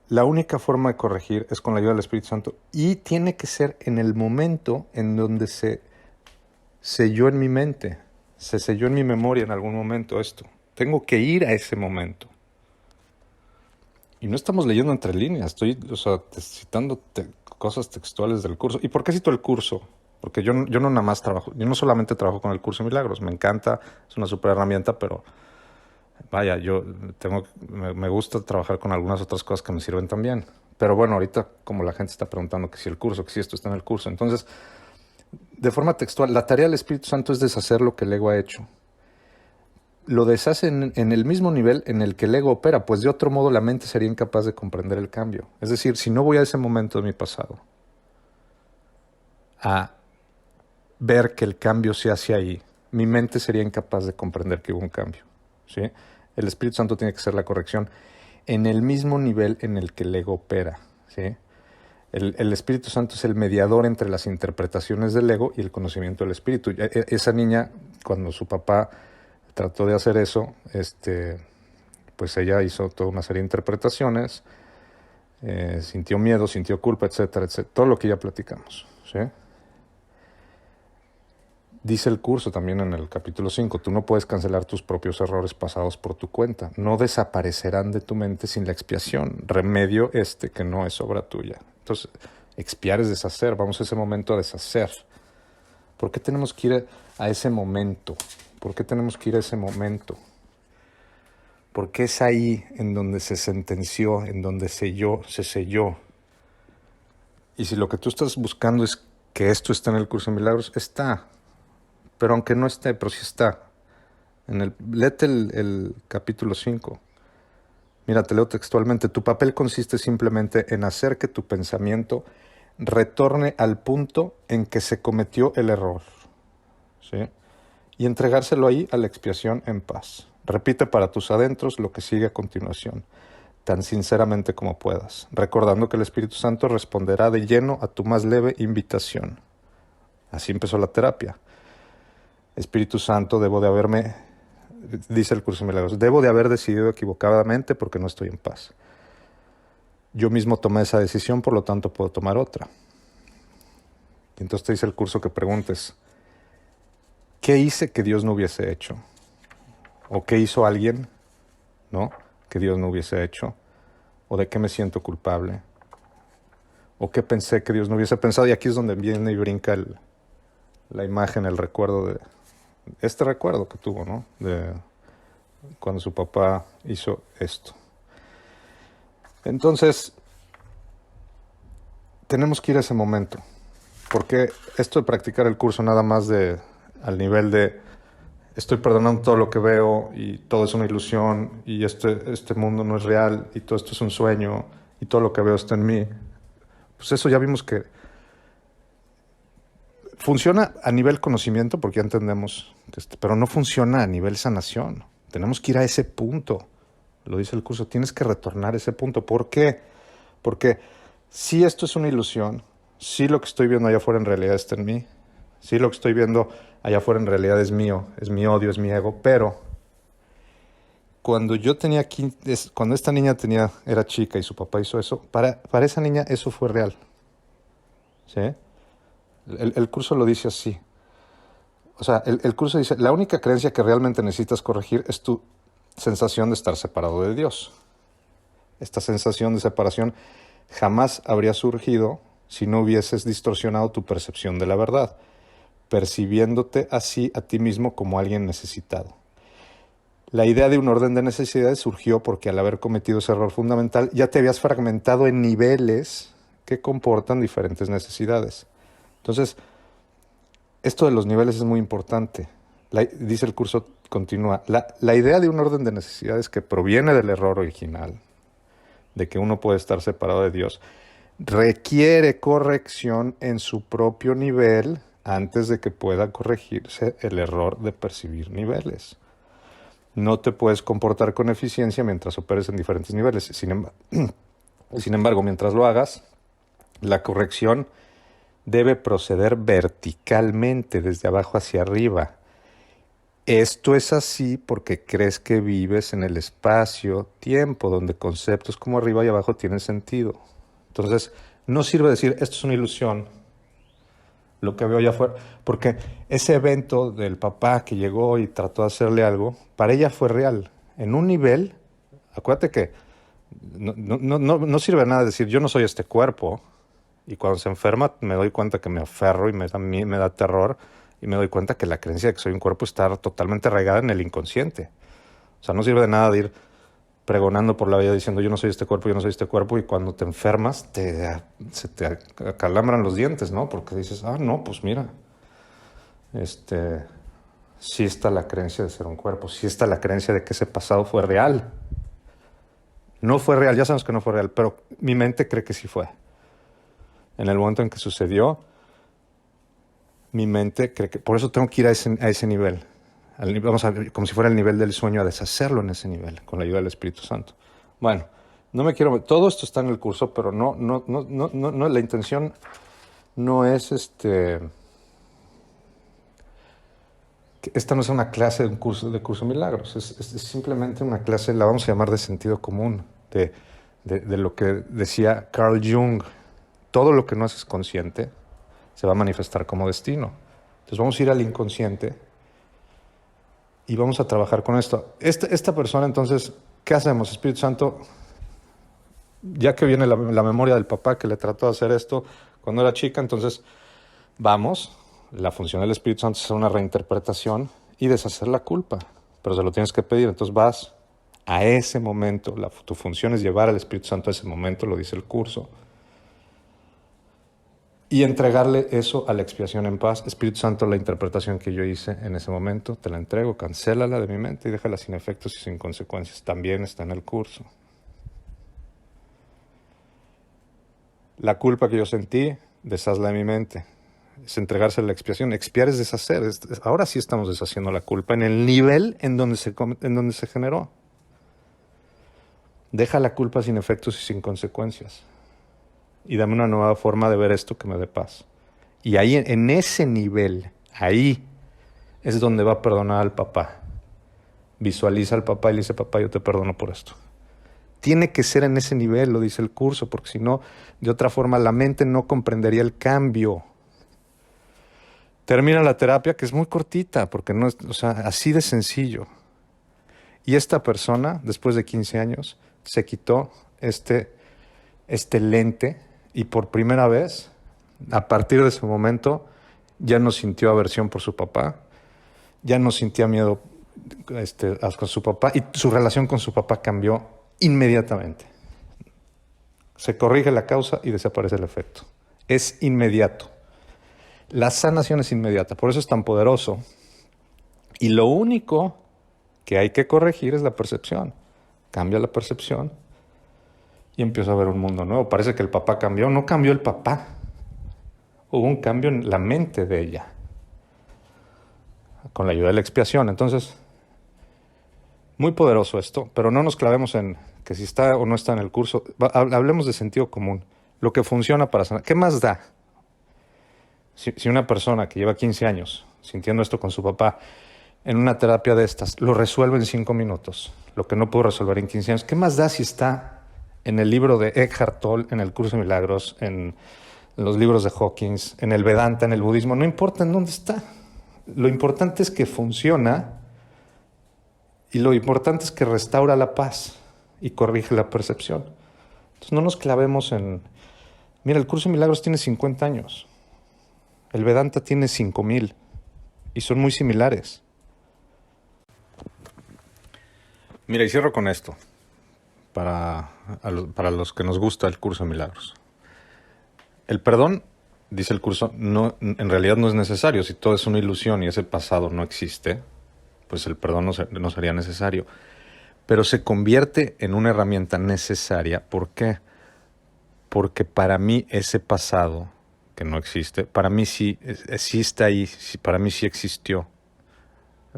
La única forma de corregir es con la ayuda del Espíritu Santo y tiene que ser en el momento en donde se selló en mi mente, se selló en mi memoria en algún momento esto. Tengo que ir a ese momento. Y no estamos leyendo entre líneas, estoy citando cosas textuales del curso. ¿Y por qué cito el curso? Porque yo no nada más trabajo, yo no solamente trabajo con el curso de milagros, me encanta, es una super herramienta, pero vaya, me gusta trabajar con algunas otras cosas que me sirven también. Pero bueno, ahorita como la gente está preguntando que si el curso, que si esto está en el curso, entonces, de forma textual, la tarea del Espíritu Santo es deshacer lo que el ego ha hecho. Lo deshace en el mismo nivel en el que el ego opera, pues de otro modo la mente sería incapaz de comprender el cambio. Es decir, si no voy a ese momento de mi pasado a ver que el cambio se hace ahí, mi mente sería incapaz de comprender que hubo un cambio, ¿sí? El Espíritu Santo tiene que ser la corrección en el mismo nivel en el que el ego opera, ¿sí? El Espíritu Santo es el mediador entre las interpretaciones del ego y el conocimiento del Espíritu. Esa niña, cuando su papá trató de hacer eso, pues ella hizo toda una serie de interpretaciones, sintió miedo, sintió culpa, etcétera, etcétera, todo lo que ya platicamos, ¿sí? Dice el curso también en el capítulo 5, tú no puedes cancelar tus propios errores pasados por tu cuenta, no desaparecerán de tu mente sin la expiación, remedio que no es obra tuya. Entonces, expiar es deshacer, vamos a ese momento a deshacer. ¿Por qué tenemos que ir a ese momento? ¿Por qué tenemos que ir a ese momento? Porque es ahí en donde se sentenció, en donde se selló. Y si lo que tú estás buscando es que esto esté en el curso de milagros, está. Pero aunque no esté, pero sí está. Léete el capítulo 5. Mira, te leo textualmente. Tu papel consiste simplemente en hacer que tu pensamiento retorne al punto en que se cometió el error, ¿sí? Y entregárselo ahí a la expiación en paz. Repite para tus adentros lo que sigue a continuación, tan sinceramente como puedas, recordando que el Espíritu Santo responderá de lleno a tu más leve invitación. Así empezó la terapia. Espíritu Santo, dice el curso de milagros, debo de haber decidido equivocadamente porque no estoy en paz. Yo mismo tomé esa decisión, por lo tanto puedo tomar otra. Y entonces te dice el curso que preguntes, ¿qué hice que Dios no hubiese hecho? ¿O qué hizo alguien, ¿no?, que Dios no hubiese hecho? ¿O de qué me siento culpable? ¿O qué pensé que Dios no hubiese pensado? Y aquí es donde viene y brinca la imagen, el recuerdo este recuerdo que tuvo, ¿no? De cuando su papá hizo esto. Entonces, tenemos que ir a ese momento, porque esto de practicar el curso nada más al nivel de estoy perdonando todo lo que veo y todo es una ilusión y este mundo no es real y todo esto es un sueño y todo lo que veo está en mí, pues eso ya vimos que funciona a nivel conocimiento porque ya entendemos, pero no funciona a nivel sanación. Tenemos que ir a ese punto, lo dice el curso, tienes que retornar a ese punto. ¿Por qué? Porque si esto es una ilusión, si lo que estoy viendo allá afuera en realidad está en mí, si lo que estoy viendo allá afuera en realidad es mío, es mi odio, es mi ego, pero cuando yo tenía cuando esta niña era chica y su papá hizo eso, para esa niña eso fue real. ¿Sí? El curso lo dice así. O sea, el curso dice, la única creencia que realmente necesitas corregir es tu sensación de estar separado de Dios. Esta sensación de separación jamás habría surgido si no hubieses distorsionado tu percepción de la verdad, percibiéndote así a ti mismo como alguien necesitado. La idea de un orden de necesidades surgió porque al haber cometido ese error fundamental ya te habías fragmentado en niveles que comportan diferentes necesidades. Entonces, esto de los niveles es muy importante. Dice el curso, continúa, la idea de un orden de necesidades que proviene del error original, de que uno puede estar separado de Dios, requiere corrección en su propio nivel antes de que pueda corregirse el error de percibir niveles. No te puedes comportar con eficiencia mientras operes en diferentes niveles. Sin embargo, mientras lo hagas, la corrección debe proceder verticalmente, desde abajo hacia arriba. Esto es así porque crees que vives en el espacio-tiempo, donde conceptos como arriba y abajo tienen sentido. Entonces, no sirve decir, esto es una ilusión, lo que veo allá afuera, porque ese evento del papá que llegó y trató de hacerle algo, para ella fue real. En un nivel, acuérdate que no sirve de nada decir, yo no soy este cuerpo, y cuando se enferma me doy cuenta que me aferro y me da terror, y me doy cuenta que la creencia de que soy un cuerpo está totalmente arraigada en el inconsciente. O sea, no sirve de nada de ir pregonando por la vida diciendo yo no soy este cuerpo, yo no soy este cuerpo, y cuando te enfermas se te acalambran los dientes, ¿no? Porque dices, no, pues mira, sí está la creencia de ser un cuerpo, sí está la creencia de que ese pasado fue real. No fue real, ya sabemos que no fue real, pero mi mente cree que sí fue. En el momento en que sucedió, mi mente cree que... Por eso tengo que ir a ese nivel. Vamos a ver, como si fuera el nivel del sueño, a deshacerlo en ese nivel, con la ayuda del Espíritu Santo. Bueno, no me quiero... Todo esto está en el curso, pero no, la intención no es esta no es una clase de curso de milagros, es simplemente una clase, la vamos a llamar de sentido común, de lo que decía Carl Jung. Todo lo que no haces consciente se va a manifestar como destino. Entonces vamos a ir al inconsciente y vamos a trabajar con esto. Esta persona, entonces, ¿qué hacemos? Espíritu Santo, ya que viene la memoria del papá que le trató de hacer esto cuando era chica, entonces vamos, la función del Espíritu Santo es hacer una reinterpretación y deshacer la culpa, pero se lo tienes que pedir. Entonces vas a ese momento, tu función es llevar al Espíritu Santo a ese momento, lo dice el curso, y entregarle eso a la expiación en paz. Espíritu Santo, la interpretación que yo hice en ese momento, te la entrego, cancélala de mi mente y déjala sin efectos y sin consecuencias. También está en el curso. La culpa que yo sentí, deshazla de mi mente. Es entregarse a la expiación. Expiar es deshacer. Ahora sí estamos deshaciendo la culpa en el nivel en donde se generó. Deja la culpa sin efectos y sin consecuencias. Y dame una nueva forma de ver esto que me dé paz. Y ahí, en ese nivel, ahí es donde va a perdonar al papá. Visualiza al papá y le dice, papá, yo te perdono por esto. Tiene que ser en ese nivel, lo dice el curso, porque si no, de otra forma, la mente no comprendería el cambio. Termina la terapia, que es muy cortita, porque no es, o sea, así de sencillo. Y esta persona, después de 15 años, se quitó este lente, y por primera vez, a partir de ese momento, ya no sintió aversión por su papá, ya no sentía miedo con su papá y su relación con su papá cambió inmediatamente. Se corrige la causa y desaparece el efecto. Es inmediato. La sanación es inmediata, por eso es tan poderoso. Y lo único que hay que corregir es la percepción. Cambia la percepción y empieza a ver un mundo nuevo. Parece que el papá cambió. No cambió el papá. Hubo un cambio en la mente de ella, con la ayuda de la expiación. Entonces, muy poderoso esto, pero no nos clavemos en que si está o no está en el curso. Hablemos de sentido común. Lo que funciona para sanar. ¿Qué más da? Si una persona que lleva 15 años sintiendo esto con su papá, en una terapia de estas, lo resuelve en 5 minutos, lo que no pudo resolver en 15 años, ¿qué más da si está en el libro de Eckhart Tolle, en el Curso de Milagros, en los libros de Hawkins, en el Vedanta, en el budismo? No importa en dónde está. Lo importante es que funciona y lo importante es que restaura la paz y corrige la percepción. Entonces no nos clavemos en... Mira, el Curso de Milagros tiene 50 años. El Vedanta tiene 5,000 y son muy similares. Mira, y cierro con esto, para los que nos gusta el Curso de Milagros. El perdón, dice el curso, no, en realidad no es necesario. Si todo es una ilusión y ese pasado no existe, pues el perdón no sería necesario. Pero se convierte en una herramienta necesaria. ¿Por qué? Porque para mí ese pasado que no existe, para mí sí está ahí, para mí sí existió.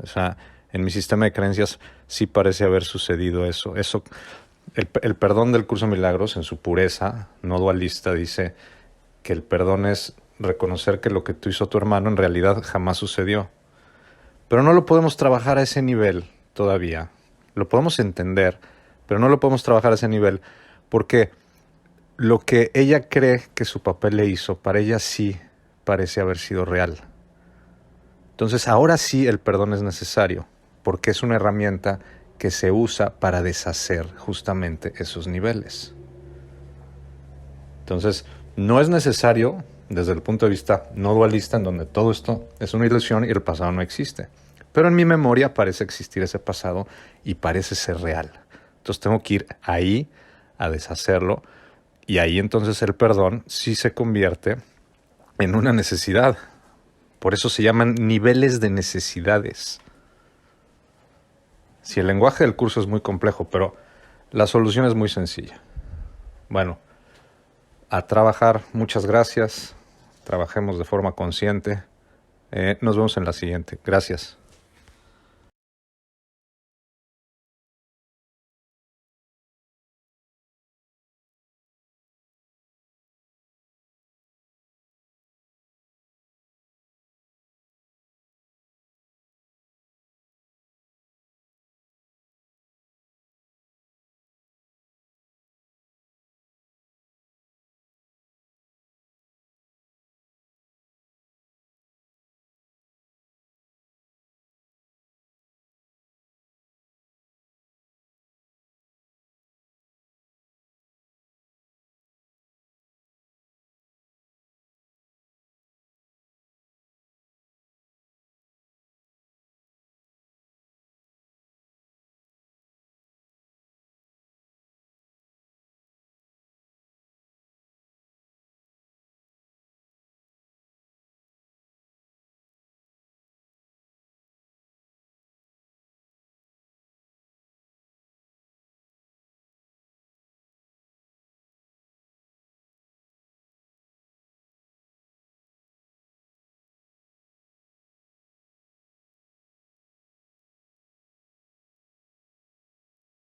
O sea, en mi sistema de creencias sí parece haber sucedido eso. El perdón del Curso de Milagros, en su pureza no dualista, dice que el perdón es reconocer que lo que tú hizo tu hermano en realidad jamás sucedió. Pero no lo podemos trabajar a ese nivel todavía. Lo podemos entender, pero no lo podemos trabajar a ese nivel porque lo que ella cree que su papá le hizo, para ella sí parece haber sido real. Entonces ahora sí el perdón es necesario, porque es una herramienta que se usa para deshacer justamente esos niveles. Entonces no es necesario desde el punto de vista no dualista, en donde todo esto es una ilusión y el pasado no existe. Pero en mi memoria parece existir ese pasado y parece ser real. Entonces tengo que ir ahí a deshacerlo. Y ahí entonces el perdón sí se convierte en una necesidad. Por eso se llaman niveles de necesidades. Sí, el lenguaje del curso es muy complejo, pero la solución es muy sencilla. Bueno, a trabajar. Muchas gracias. Trabajemos de forma consciente. Nos vemos en la siguiente. Gracias.